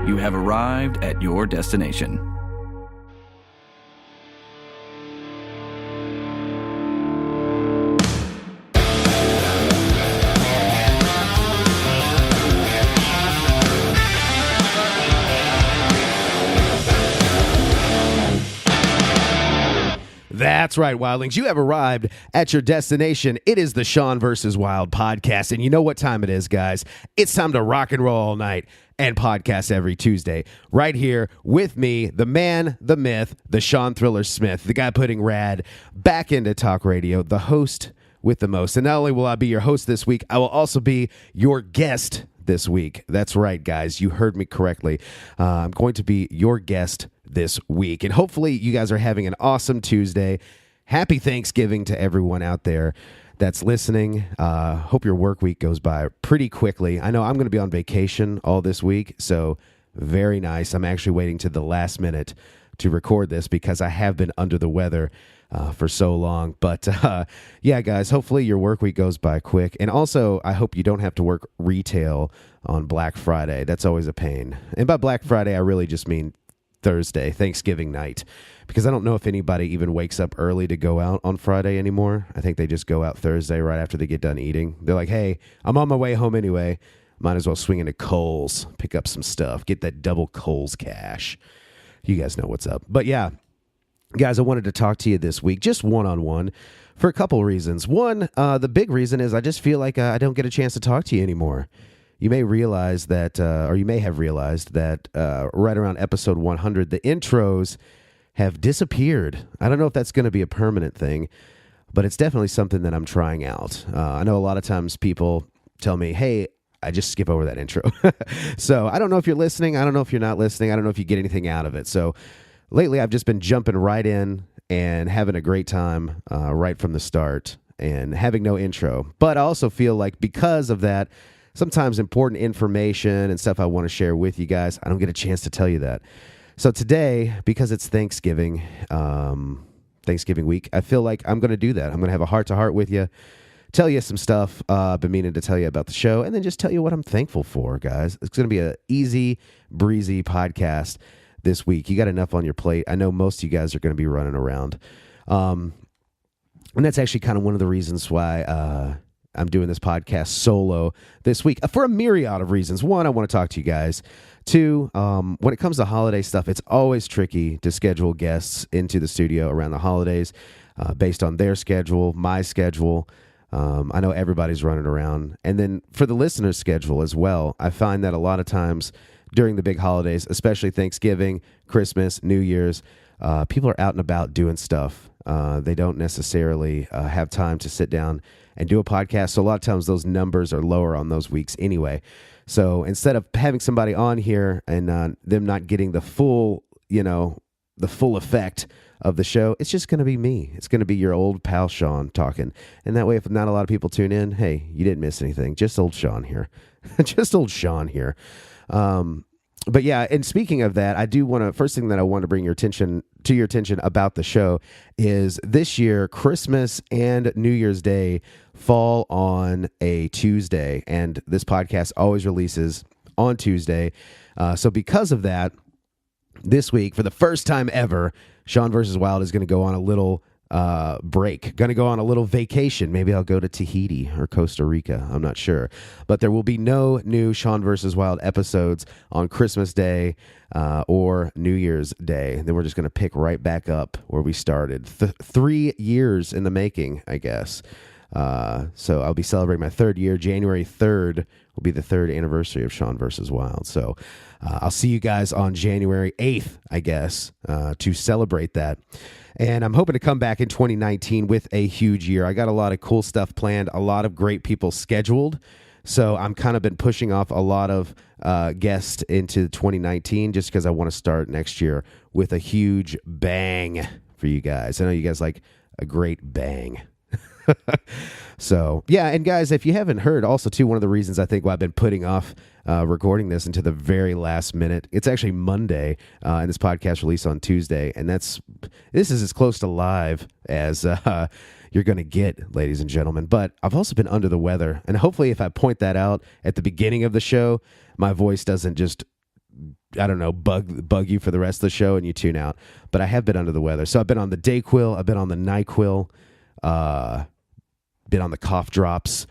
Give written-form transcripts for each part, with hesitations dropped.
You have arrived at your destination. That's right, Wildlings. You have arrived at your destination. It is the Sean vs. Wild podcast. And you know what time it is, guys. It's time to rock and roll all night and podcast every Tuesday. Right here with me, the man, the myth, the Sean Thriller Smith, the guy putting rad back into talk radio, the host with the most. And not only will I be your host this week, I will also be your guest this week. That's right, guys. You heard me correctly. I'm going to be your guest this week. And hopefully you guys are having an awesome Tuesday. Happy Thanksgiving to everyone out there that's listening. Hope your work week goes by pretty quickly. I know I'm going to be on vacation all this week, so very nice. I'm actually waiting to the last minute to record this because I have been under the weather for so long. But yeah, guys, hopefully your work week goes by quick. And also, I hope you don't have to work retail on Black Friday. That's always a pain. And by Black Friday, I really just mean Thursday, Thanksgiving night, because I don't know if anybody even wakes up early to go out on Friday anymore. I think they just go out Thursday right after they get done eating. They're like, hey, I'm on my way home anyway. Might as well swing into Kohl's, pick up some stuff, get that double Kohl's cash. You guys know what's up. But yeah, guys, I wanted to talk to you this week, just one-on-one, for a couple reasons. One, the big reason is I just feel like I don't get a chance to talk to you anymore. You may realize that, or you may have realized that right around episode 100, the intros have disappeared. I don't know if that's going to be a permanent thing, but it's definitely something that I'm trying out. I know a lot of times people tell me, hey, I just skip over that intro. So I don't know if you're listening. I don't know if you're not listening. I don't know if you get anything out of it. So lately I've just been jumping right in and having a great time right from the start and having no intro. But I also feel like because of that, sometimes important information and stuff I want to share with you guys, I don't get a chance to tell you that. So today, because it's Thanksgiving week, I feel like I'm going to do that. I'm going to have a heart-to-heart with you, tell you some stuff I've been meaning to tell you about the show, and then just tell you what I'm thankful for, guys. It's going to be an easy, breezy podcast this week. You got enough on your plate. I know most of you guys are going to be running around. And that's actually kind of one of the reasons why I'm doing this podcast solo this week for a myriad of reasons. One, I want to talk to you guys. Two, when it comes to holiday stuff, it's always tricky to schedule guests into the studio around the holidays based on their schedule, my schedule. I know everybody's running around. And then for the listener's schedule as well, I find that a lot of times during the big holidays, especially Thanksgiving, Christmas, New Year's, people are out and about doing stuff. They don't necessarily have time to sit down and do a podcast. So a lot of times those numbers are lower on those weeks anyway. So instead of having somebody on here and them not getting the full, the full effect of the show, it's just going to be me. It's going to be your old pal Sean talking. And that way, if not a lot of people tune in, hey, you didn't miss anything. Just old Sean here. Just old Sean here. But yeah, and speaking of that, I do want to, first thing that I want to bring your attention about the show is this year, Christmas and New Year's Day fall on a Tuesday, and this podcast always releases on Tuesday. So because of that, this week, for the first time ever, Sean vs. Wild is going to go on a little break, going to go on a little vacation. Maybe I'll go to Tahiti or Costa Rica. I'm not sure. But there will be no new Sean vs. Wild episodes on Christmas Day or New Year's Day. Then we're just going to pick right back up where we started. 3 years in the making, I guess. So I'll be celebrating my third year. January 3rd will be the third anniversary of Sean vs. Wild. So I'll see you guys on January 8th, I guess, to celebrate that. And I'm hoping to come back in 2019 with a huge year. I got a lot of cool stuff planned, a lot of great people scheduled. So I'm kind of been pushing off a lot of guests into 2019 just because I want to start next year with a huge bang for you guys. I know you guys like a great bang. So, yeah, and guys, if you haven't heard, also, too, one of the reasons I think why I've been putting off recording this into the very last minute, it's actually Monday, and this podcast released on Tuesday, and this is as close to live as you're going to get, ladies and gentlemen. But I've also been under the weather, and hopefully if I point that out at the beginning of the show, my voice doesn't just I don't know, bug you for the rest of the show and you tune out. But I have been under the weather. So I've been on the Dayquil, I've been on the NyQuil, been on the cough drops,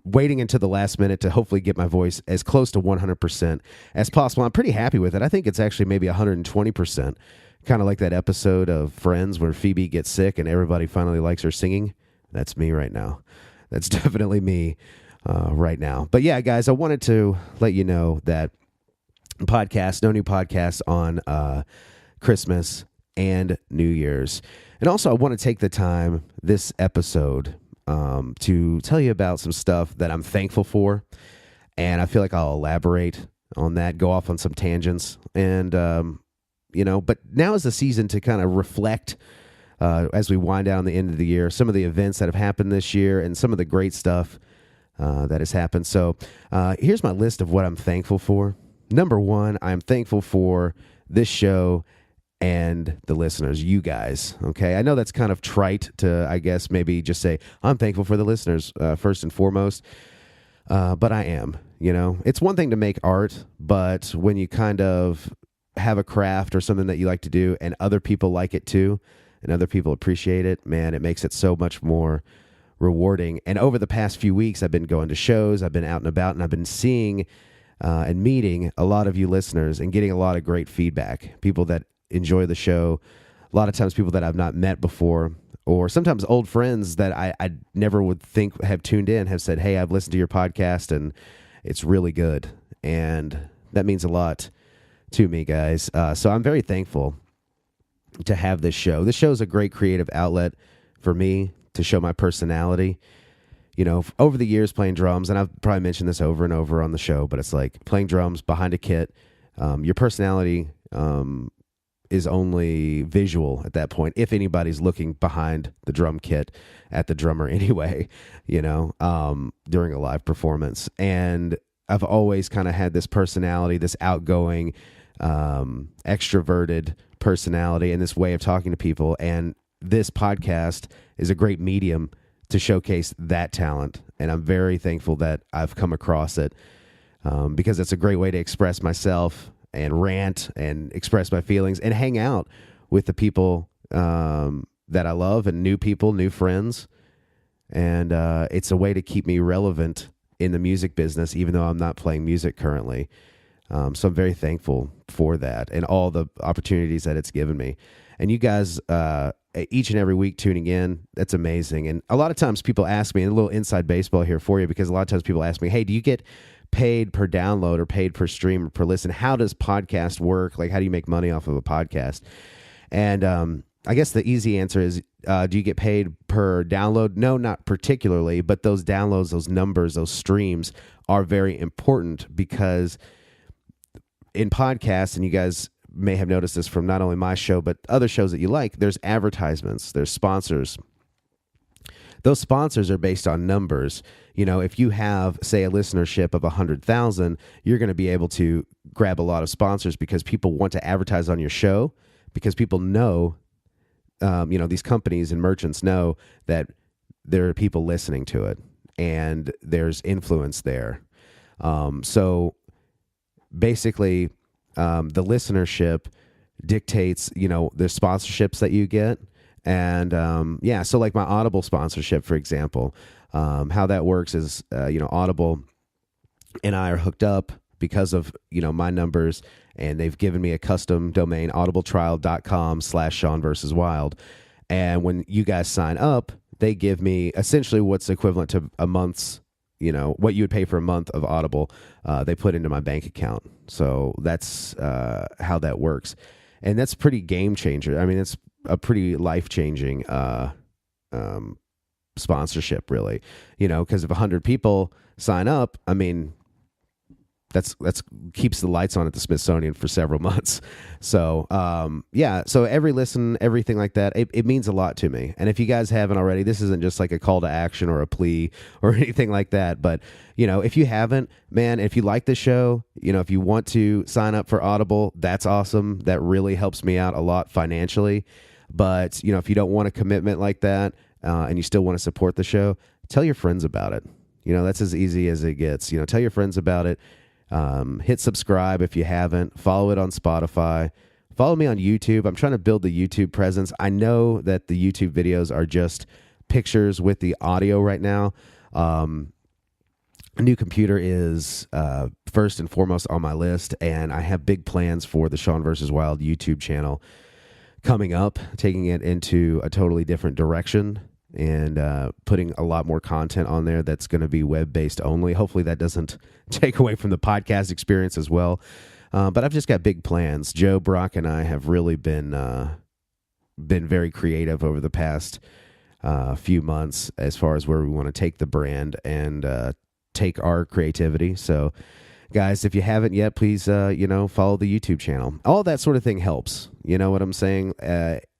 waiting until the last minute to hopefully get my voice as close to 100% as possible. I'm pretty happy with it. I think it's actually maybe 120%. Kind of like that episode of Friends where Phoebe gets sick and everybody finally likes her singing. That's me right now. That's definitely me right now. But yeah, guys, I wanted to let you know that no new podcasts on Christmas and New Year's. And also I want to take the time this episode to tell you about some stuff that I'm thankful for. And I feel like I'll elaborate on that, go off on some tangents. And, but now is the season to kind of reflect as we wind down the end of the year, some of the events that have happened this year and some of the great stuff that has happened. So here's my list of what I'm thankful for. Number one, I'm thankful for this show and the listeners, you guys. Okay, I know that's kind of trite to, I guess, maybe just say I'm thankful for the listeners first and foremost, but I am. It's one thing to make art, but when you kind of have a craft or something that you like to do and other people like it too, and other people appreciate it, man, it makes it so much more rewarding. And over the past few weeks, I've been going to shows, I've been out and about, and I've been seeing and meeting a lot of you listeners and getting a lot of great feedback. People that enjoy the show, a lot of times people that I've not met before, or sometimes old friends that I never would think have tuned in have said, hey, I've listened to your podcast and it's really good. And that means a lot to me, guys. So I'm very thankful to have this show. This show is a great creative outlet for me to show my personality. Over the years playing drums, and I've probably mentioned this over and over on the show, but it's like playing drums behind a kit. Your personality is only visual at that point, if anybody's looking behind the drum kit at the drummer anyway, during a live performance. And I've always kind of had this personality, this outgoing, extroverted personality and this way of talking to people. And this podcast is a great medium to showcase that talent. And I'm very thankful that I've come across it because it's a great way to express myself and rant and express my feelings and hang out with the people that I love and new people, new friends. And it's a way to keep me relevant in the music business, even though I'm not playing music currently. So I'm very thankful for that and all the opportunities that it's given me. And you guys, each and every week tuning in, that's amazing. And a lot of times people ask me, and a little inside baseball here for you, because a lot of times people ask me, hey, do you get paid per download or paid per stream or per listen? How does podcast work? Like, how do you make money off of a podcast? And I guess the easy answer is, do you get paid per download? No, not particularly, but those downloads, those numbers, those streams are very important because in podcasts, and you guys may have noticed this from not only my show, but other shows that you like, there's advertisements, there's sponsors. Those sponsors are based on numbers. If you have, say, a listenership of 100,000, you're going to be able to grab a lot of sponsors because people want to advertise on your show, because people know, these companies and merchants know that there are people listening to it and there's influence there. So basically, the listenership dictates, the sponsorships that you get. And so like my Audible sponsorship, for example, how that works is, Audible and I are hooked up because of, my numbers, and they've given me a custom domain, audibletrial.com/Sean versus Wild. And when you guys sign up, they give me essentially what's equivalent to a month's, what you would pay for a month of Audible, they put into my bank account. So that's how that works. And that's pretty game changer. I mean, it's a pretty life-changing sponsorship, really, because if 100 people sign up, I mean, that's keeps the lights on at the Smithsonian for several months. So, so every listen, everything like that, it means a lot to me. And if you guys haven't already, this isn't just like a call to action or a plea or anything like that. But, if you haven't, man, if you like the show, if you want to sign up for Audible, that's awesome. That really helps me out a lot financially. But, if you don't want a commitment like that and you still want to support the show, tell your friends about it. That's as easy as it gets. Tell your friends about it. Hit subscribe if you haven't. Follow it on Spotify. Follow me on YouTube. I'm trying to build the YouTube presence. I know that the YouTube videos are just pictures with the audio right now. A new computer is first and foremost on my list, and I have big plans for the Sean vs. Wild YouTube channel coming up, taking it into a totally different direction and putting a lot more content on there that's going to be web-based only. Hopefully that doesn't take away from the podcast experience as well. But I've just got big plans. Joe, Brock, and I have really been very creative over the past few months as far as where we want to take the brand and take our creativity. So, guys, if you haven't yet, please, follow the YouTube channel. All that sort of thing helps. You know what I'm saying?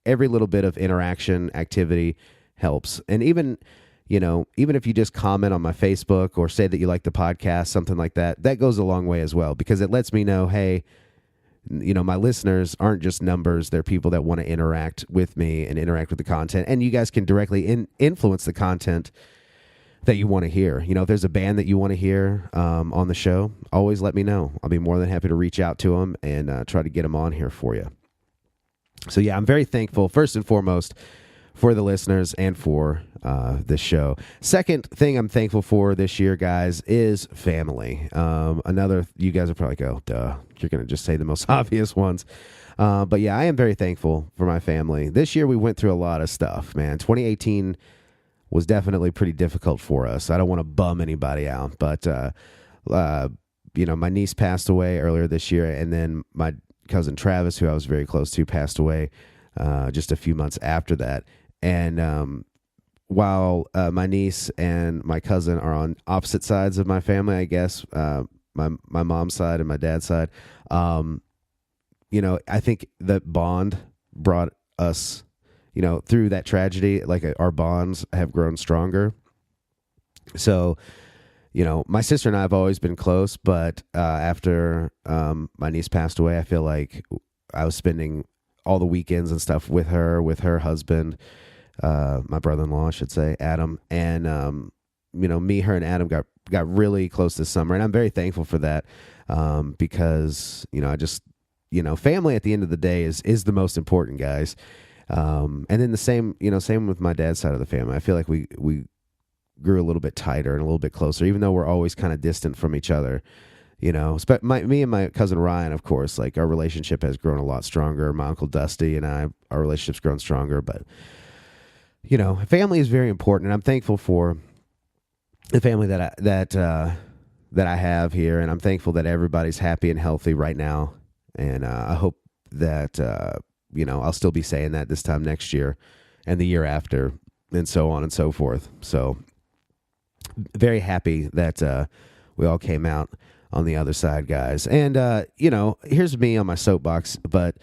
Every little bit of interaction, activity helps. And even if you just comment on my Facebook or say that you like the podcast, something like that, that goes a long way as well, because it lets me know, hey, my listeners aren't just numbers. They're people that want to interact with me and interact with the content. And you guys can directly influence the content that you want to hear. If there's a band that you want to hear on the show, always let me know. I'll be more than happy to reach out to them and try to get them on here for you. So yeah, I'm very thankful, first and foremost, for the listeners and for this show. Second thing I'm thankful for this year, guys, is family. You guys are probably like, oh, duh, you're going to just say the most obvious ones. But yeah, I am very thankful for my family. This year we went through a lot of stuff, man. 2018 was definitely pretty difficult for us. I don't want to bum anybody out, but my niece passed away earlier this year, and then my cousin Travis, who I was very close to, passed away just a few months after that. And while my niece and my cousin are on opposite sides of my family, I guess, my mom's side and my dad's side, I think that bond brought us, through that tragedy. Like, our bonds have grown stronger. So, my sister and I have always been close, but after my niece passed away, I feel like I was spending all the weekends and stuff with her husband, my brother-in-law, I should say, Adam. And, me, her, and Adam got really close this summer. And I'm very thankful for that because, I just, family at the end of the day is the most important, guys. And then the same with my dad's side of the family. I feel like we grew a little bit tighter and a little bit closer, even though we're always kind of distant from each other. Me and my cousin Ryan, of course, like, our relationship has grown a lot stronger. My Uncle Dusty and our relationship's grown stronger. But, family is very important, and I'm thankful for the family that I have here, and I'm thankful that everybody's happy and healthy right now. And I hope that I'll still be saying that this time next year and the year after, and so on and so forth. So very happy that we all came out on the other side, guys. And, here's me on my soapbox, but,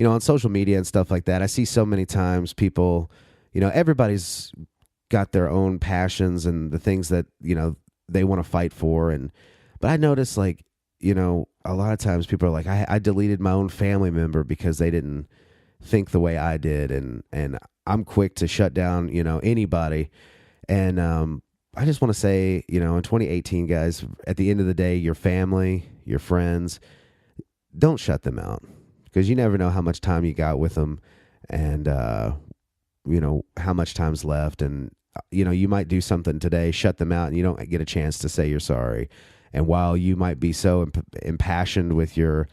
on social media and stuff like that, I see so many times people, everybody's got their own passions and the things that, they want to fight for. But I notice, like, a lot of times people are like, I deleted my own family member because they didn't think the way I did. And I'm quick to shut down, anybody. And, I just want to say, in 2018, guys, at the end of the day, your family, your friends, don't shut them out, because you never know how much time you got with them and, how much time's left. And, you might do something today, shut them out, and you don't get a chance to say you're sorry. And while you might be so impassioned with your,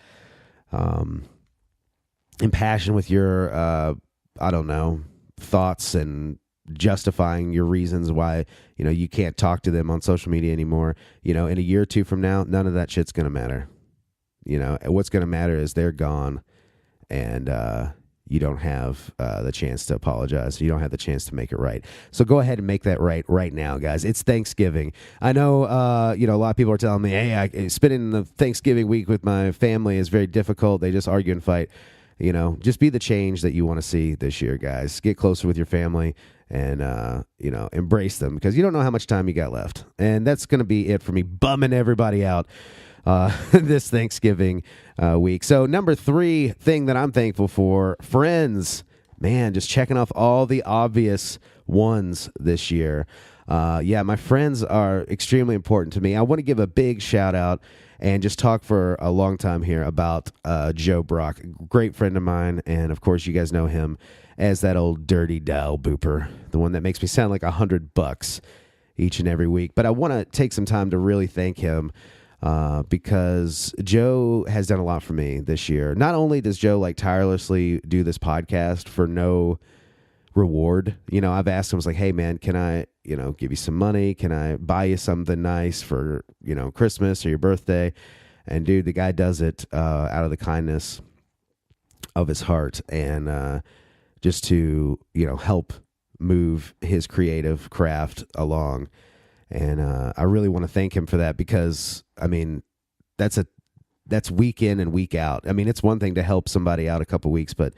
thoughts and justifying your reasons why, you can't talk to them on social media anymore, in a year or two from now, none of that shit's going to matter. What's going to matter is they're gone, and you don't have the chance to apologize. You don't have the chance to make it right. So go ahead and make that right now, guys. It's Thanksgiving. I know, a lot of people are telling me, hey, spending the Thanksgiving week with my family is very difficult. They just argue and fight. Just be the change that you want to see this year, guys. Get closer with your family and, embrace them, because you don't know how much time you got left. And that's going to be it for me bumming everybody out this Thanksgiving week. So number 3 thing that I'm thankful for, friends. Man, just checking off all the obvious ones this year. My friends are extremely important to me. I want to give a big shout out and just talk for a long time here about Joe Brock, great friend of mine, and of course you guys know him as that old dirty dial booper, the one that makes me sound like $100 each and every week. But I want to take some time to really thank him because Joe has done a lot for me this year. Not only does Joe like tirelessly do this podcast for no reward, I've asked him, I was like, hey man, can I, give you some money? Can I buy you something nice for, Christmas or your birthday? And dude, the guy does it out of the kindness of his heart and just to, help move his creative craft along. And I really want to thank him for that because, that's week in and week out. It's one thing to help somebody out a couple weeks, but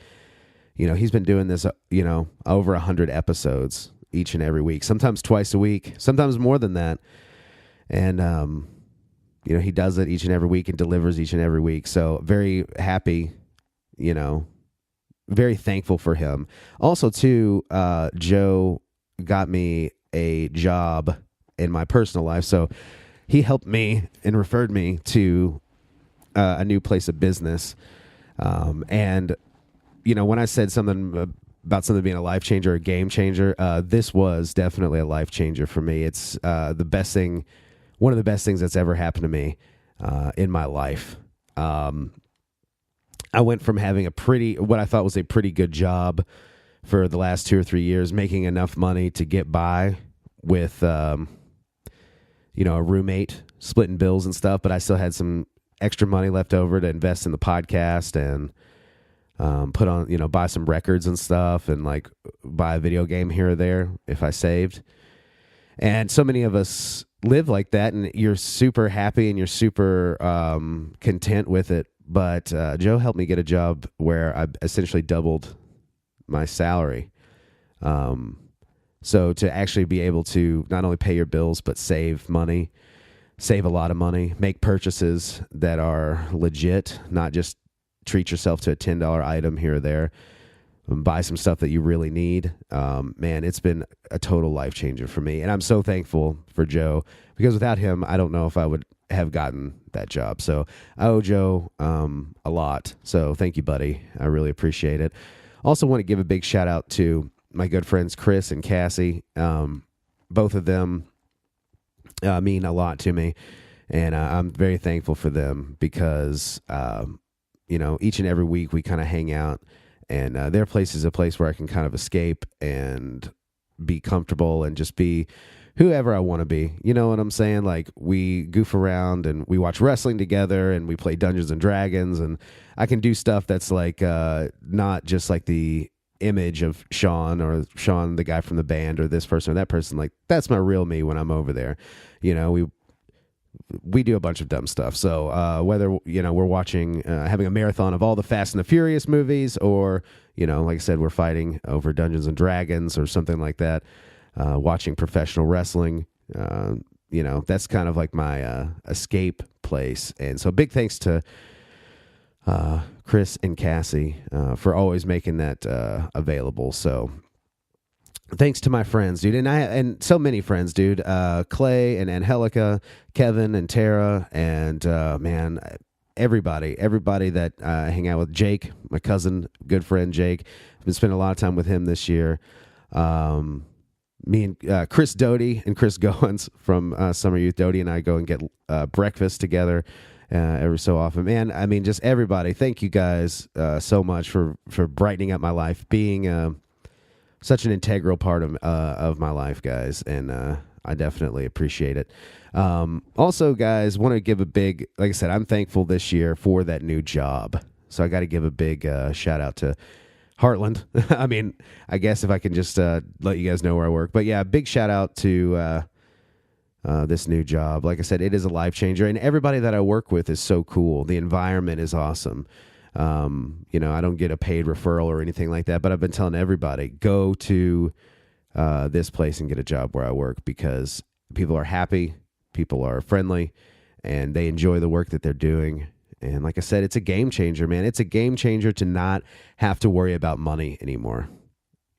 he's been doing this, over 100 episodes each and every week, sometimes twice a week, sometimes more than that. And, he does it each and every week and delivers each and every week. So very happy, very thankful for him. Also, too, Joe got me a job in my personal life. So he helped me and referred me to a new place of business. And when I said something about something being a life changer, a game changer, this was definitely a life changer for me. It's the best thing, one of the best things that's ever happened to me in my life. I went from having what I thought was a pretty good job for the last 2 or 3 years, making enough money to get by with, a roommate, splitting bills and stuff, but I still had some extra money left over to invest in the podcast and put on, buy some records and stuff and like buy a video game here or there if I saved. And so many of us live like that, and you're super happy and you're super content with it. But Joe helped me get a job where I essentially doubled my salary. So to actually be able to not only pay your bills, but save money, save a lot of money, make purchases that are legit, not just treat yourself to a $10 item here or there, buy some stuff that you really need. Man, it's been a total life changer for me. And I'm so thankful for Joe because without him, I don't know if I would have gotten that job. So I owe Joe a lot. So thank you, buddy. I really appreciate it. Also want to give a big shout out to my good friends, Chris and Cassie. Both of them mean a lot to me. And I'm very thankful for them because, each and every week we kind of hang out. And their place is a place where I can kind of escape and be comfortable and just be whoever I want to be. You know what I'm saying? Like we goof around and we watch wrestling together and we play Dungeons and Dragons, and I can do stuff that's like not just like the image of Sean or Sean, the guy from the band, or this person or that person. Like that's my real me when I'm over there. We do a bunch of dumb stuff. So whether, we're watching, having a marathon of all the Fast and the Furious movies, or, like I said, we're fighting over Dungeons and Dragons or something like that, watching professional wrestling, that's kind of like my escape place. And so big thanks to Chris and Cassie for always making that available. So thanks to my friends, dude, and so many friends, dude. Clay and Angelica, Kevin and Tara, and man, everybody that I hang out with. Jake, my cousin, good friend Jake. I've been spending a lot of time with him this year. Me and Chris Doty and Chris Goins from Summer Youth. Doty and I go and get breakfast together every so often. Man, just everybody. Thank you guys so much for brightening up my life, being such an integral part of my life, guys, and I definitely appreciate it. Also, guys, want to give a big, like I said, I'm thankful this year for that new job. So I got to give a big shout out to Heartland. I guess if I can just let you guys know where I work. But yeah, big shout out to this new job. Like I said, it is a life changer, and everybody that I work with is so cool. The environment is awesome. I don't get a paid referral or anything like that, but I've been telling everybody, go to this place and get a job where I work, because people are happy, people are friendly, and they enjoy the work that they're doing. And like I said, it's a game changer, man. It's a game changer to not have to worry about money anymore.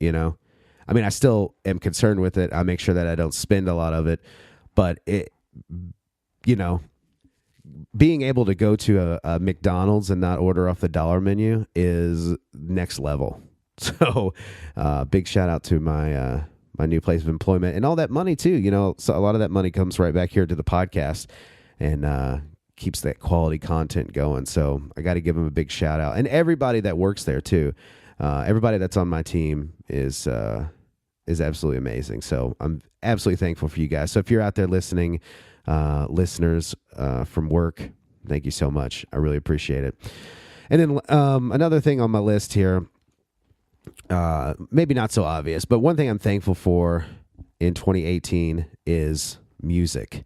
I still am concerned with it. I make sure that I don't spend a lot of it, but it, being able to go to a McDonald's and not order off the dollar menu is next level. So big shout out to my my new place of employment, and all that money too. You know, so a lot of that money comes right back here to the podcast and keeps that quality content going. So I got to give them a big shout out, and everybody that works there too. Everybody that's on my team is absolutely amazing. So I'm absolutely thankful for you guys. So if you're out there listening, listeners from work, thank you so much. I really appreciate it. And then another thing on my list here, maybe not so obvious, but one thing I'm thankful for in 2018 is music.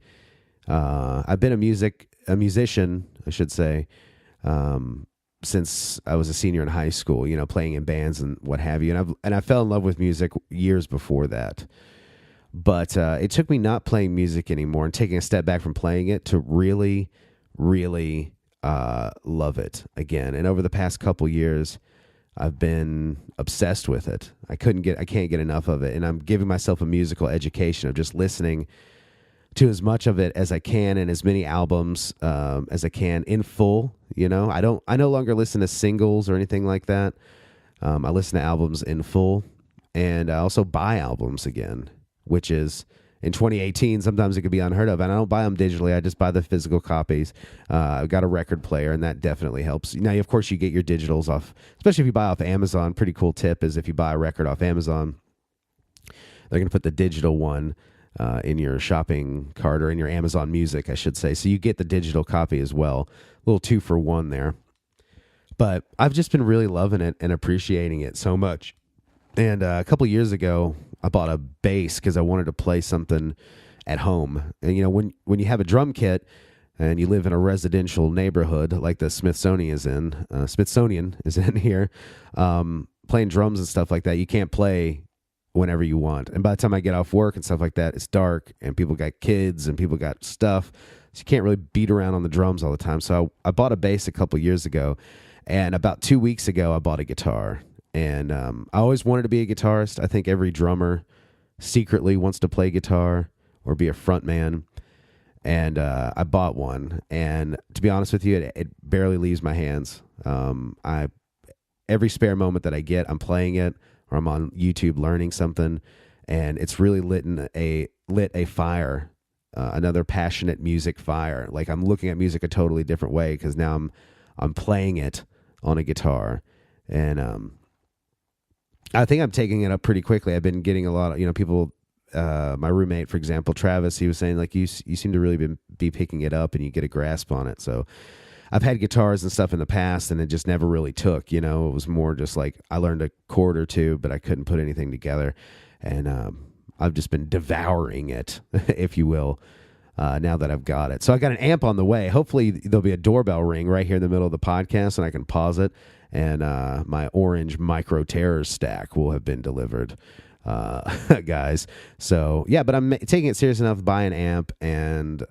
I've been a musician, I should say, since I was a senior in high school, you know, playing in bands and what have you. And I fell in love with music years before that. But it took me not playing music anymore and taking a step back from playing it to really, really love it again. And over the past couple years, I've been obsessed with it. I can't get enough of it. And I'm giving myself a musical education of just listening to as much of it as I can and as many albums as I can in full. You know, I no longer listen to singles or anything like that. I listen to albums in full, and I also buy albums again, which is in 2018, sometimes it could be unheard of. And I don't buy them digitally. I just buy the physical copies. I've got a record player, and that definitely helps. Now, of course, you get your digitals off, especially if you buy off Amazon. Pretty cool tip is if you buy a record off Amazon, they're going to put the digital one in your shopping cart, or in your Amazon Music, I should say. So you get the digital copy as well. A little 2-for-1 there. But I've just been really loving it and appreciating it so much. And a couple years ago, I bought a bass because I wanted to play something at home. And, you know, when you have a drum kit and you live in a residential neighborhood like the Smithsonian is in here, playing drums and stuff like that, you can't play whenever you want. And by the time I get off work and stuff like that, it's dark and people got kids and people got stuff. So you can't really beat around on the drums all the time. So I bought a bass a couple years ago, and about 2 weeks ago, I bought a guitar. And I always wanted to be a guitarist. I think every drummer secretly wants to play guitar or be a front man. And I bought one. And to be honest with you, it barely leaves my hands. Every spare moment that I get, I'm playing it, or I'm on YouTube learning something. And it's really lit a fire, another passionate music fire. Like, I'm looking at music a totally different way because now I'm playing it on a guitar. And I think I'm taking it up pretty quickly. I've been getting a lot of, people, my roommate, for example, Travis, he was saying, like, you seem to really be picking it up and you get a grasp on it. So I've had guitars and stuff in the past, and it just never really took, it was more just like I learned a chord or two, but I couldn't put anything together. And I've just been devouring it, if you will, now that I've got it. So I got an amp on the way. Hopefully there'll be a doorbell ring right here in the middle of the podcast, and I can pause it. And my orange Micro Terror stack will have been delivered, guys. So, yeah, but I'm taking it serious enough to buy an amp and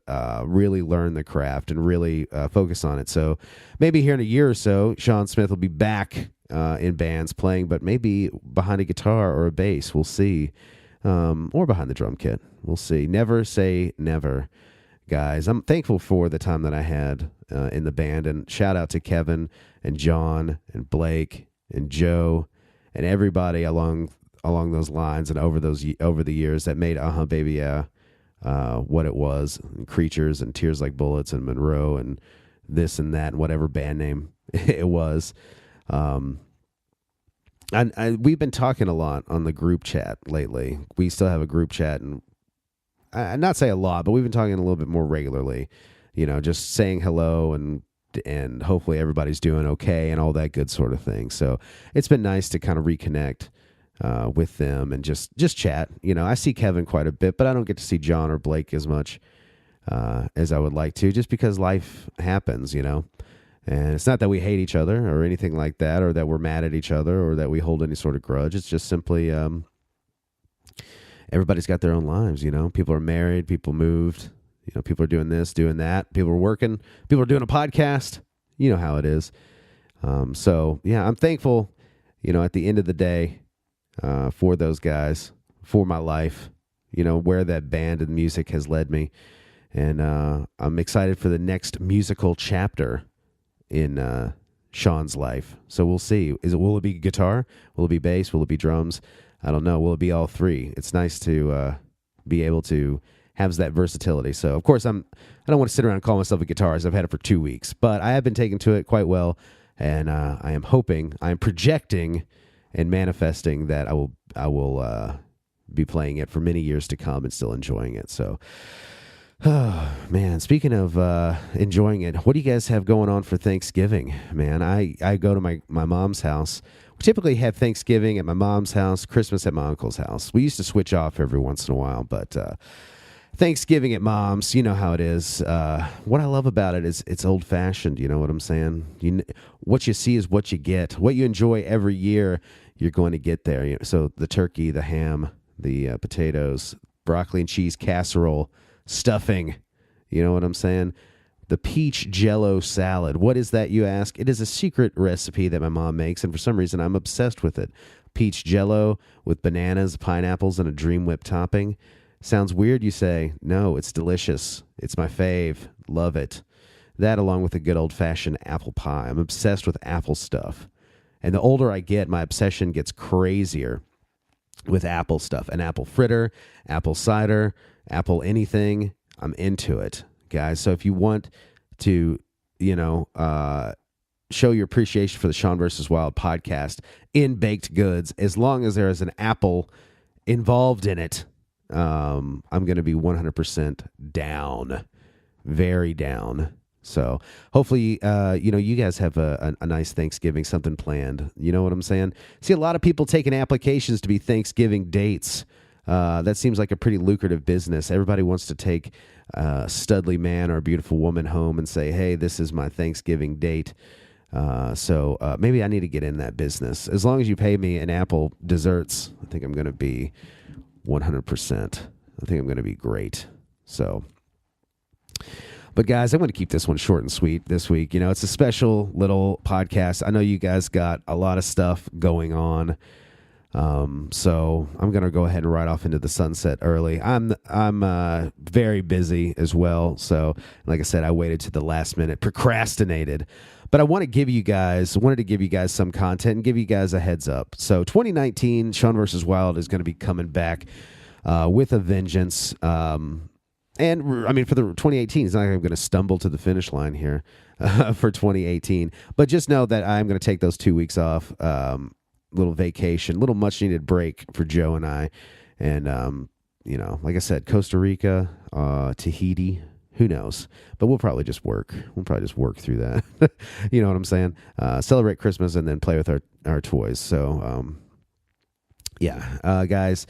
really learn the craft and really focus on it. So maybe here in a year or so, Sean Smith will be back in bands playing, but maybe behind a guitar or a bass. We'll see. Or behind the drum kit. We'll see. Never say never, guys. I'm thankful for the time that I had in the band, and shout out to Kevin and John and Blake and Joe and everybody along those lines and over the years that made Baby Yeah what it was, and Creatures and Tears Like Bullets and Monroe and this and that and whatever band name it was. And we've been talking a lot on the group chat lately. We still have a group chat, and I not say a lot, but we've been talking a little bit more regularly, just saying hello and hopefully everybody's doing okay and all that good sort of thing. So it's been nice to kind of reconnect with them and just chat. I see Kevin quite a bit, but I don't get to see John or Blake as much as I would like to, just because life happens, And it's not that we hate each other or anything like that, or that we're mad at each other, or that we hold any sort of grudge. It's just simply everybody's got their own lives, People are married, people moved, people are doing this, doing that. People are working, people are doing a podcast. You know how it is. So, yeah, I'm thankful, at the end of the day, for those guys, for my life, where that band and music has led me. And I'm excited for the next musical chapter in Sean's life. So we'll see. Will it be guitar? Will it be bass? Will it be drums? I don't know. Will it be all three? It's nice to be able to have that versatility. So of course I don't want to sit around and call myself a guitarist. I've had it for 2 weeks, but I have been taken to it quite well, and I am projecting and manifesting that I will be playing it for many years to come and still enjoying it. So. Oh, man, speaking of enjoying it, what do you guys have going on for Thanksgiving? Man, I go to my mom's house. We typically have Thanksgiving at my mom's house, Christmas at my uncle's house. We used to switch off every once in a while, but Thanksgiving at mom's, you know how it is. What I love about it is it's old-fashioned, you know what I'm saying? What you see is what you get. What you enjoy every year, you're going to get there. So the turkey, the ham, the potatoes, broccoli and cheese casserole, stuffing, you know what I'm saying? The peach jello salad. What is that, you ask? It is a secret recipe that my mom makes, and for some reason I'm obsessed with it. Peach jello with bananas, pineapples, and a Dream Whip topping. Sounds weird, you say? No, it's delicious. It's my fave. Love it. That along with a good old-fashioned apple pie. I'm obsessed with apple stuff. And the older I get, my obsession gets crazier with apple stuff. An apple fritter, apple cider, apple anything, I'm into it, guys. So if you want to, show your appreciation for the Sean vs. Wild podcast in baked goods, as long as there is an apple involved in it, I'm going to be 100% down, very down. So hopefully, you guys have a nice Thanksgiving, something planned. You know what I'm saying? See a lot of people taking applications to be Thanksgiving dates. That seems like a pretty lucrative business. Everybody wants to take a studly man or a beautiful woman home and say, hey, this is my Thanksgiving date. So maybe I need to get in that business. As long as you pay me in apple desserts, I think I'm going to be 100%. I think I'm going to be great. So, but guys, I'm going to keep this one short and sweet this week. It's a special little podcast. I know you guys got a lot of stuff going on. So I'm going to go ahead and ride off into the sunset early. I'm very busy as well. So like I said, I waited to the last minute, procrastinated, but I wanted to give you guys some content and give you guys a heads up. So 2019 Sean vs. Wild is going to be coming back, with a vengeance. And I mean, for the 2018, it's not like I'm going to stumble to the finish line here, for 2018, but just know that I'm going to take those 2 weeks off, little vacation, little much needed break for Joe and I. And, like I said, Costa Rica, Tahiti, who knows, but we'll probably just work. We'll probably just work through that. You know what I'm saying? Celebrate Christmas and then play with our toys. So, guys,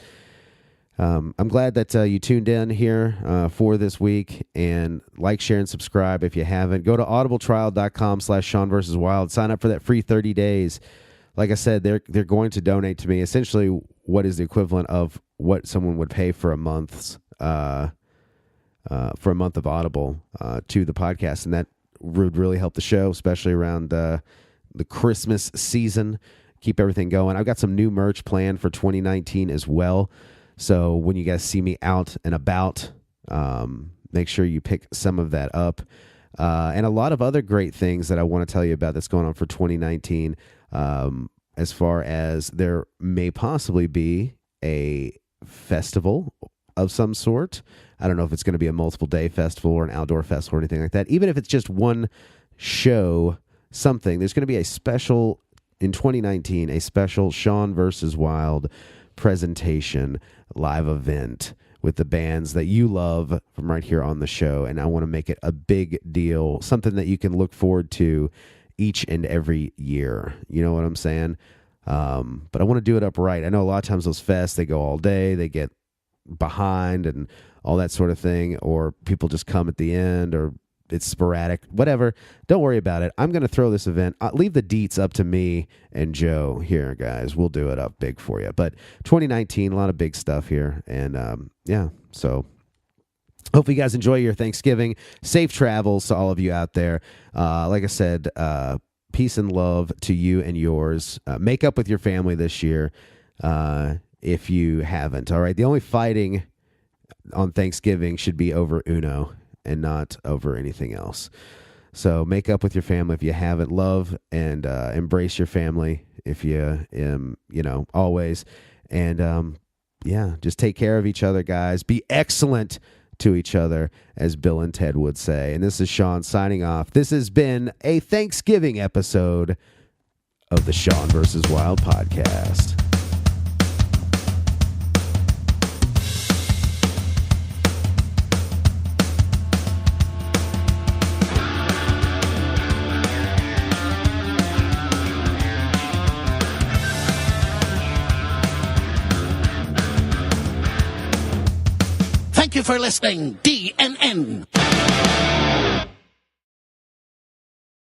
I'm glad that you tuned in here for this week, and like, share, and subscribe if you haven't. Go to audibletrial.com/Sean vs. Wild. Sign up for that free 30 days. Like I said, they're going to donate to me essentially what is the equivalent of what someone would pay for a month of Audible to the podcast, and that would really help the show, especially around the Christmas season. Keep everything going. I've got some new merch planned for 2019 as well. So when you guys see me out and about, make sure you pick some of that up. And a lot of other great things that I want to tell you about that's going on for 2019. As far as there may possibly be a festival of some sort. I don't know if it's going to be a multiple day festival or an outdoor festival or anything like that. Even if it's just one show, something, there's going to be a special in 2019, a special Sean vs. Wild presentation live event with the bands that you love from right here on the show. And I want to make it a big deal, something that you can look forward to each and every year. You know what I'm saying? But I want to do it up right. I know a lot of times those fests, they go all day, they get behind and all that sort of thing, or people just come at the end, or it's sporadic, whatever. Don't worry about it. I'm going to throw this event. I'll leave the deets up to me and Joe here, guys. We'll do it up big for you. But 2019, a lot of big stuff here. And so hopefully you guys enjoy your Thanksgiving. Safe travels to all of you out there. Like I said, peace and love to you and yours. Make up with your family this year if you haven't. All right. The only fighting on Thanksgiving should be over Uno. and not over anything else. So make up with your family if you haven't. Love and embrace your family if you, always. And just take care of each other, guys. Be excellent to each other, as Bill and Ted would say. And this is Sean signing off. This has been a Thanksgiving episode of the Sean vs. Wild podcast. Thank you for listening, DNN.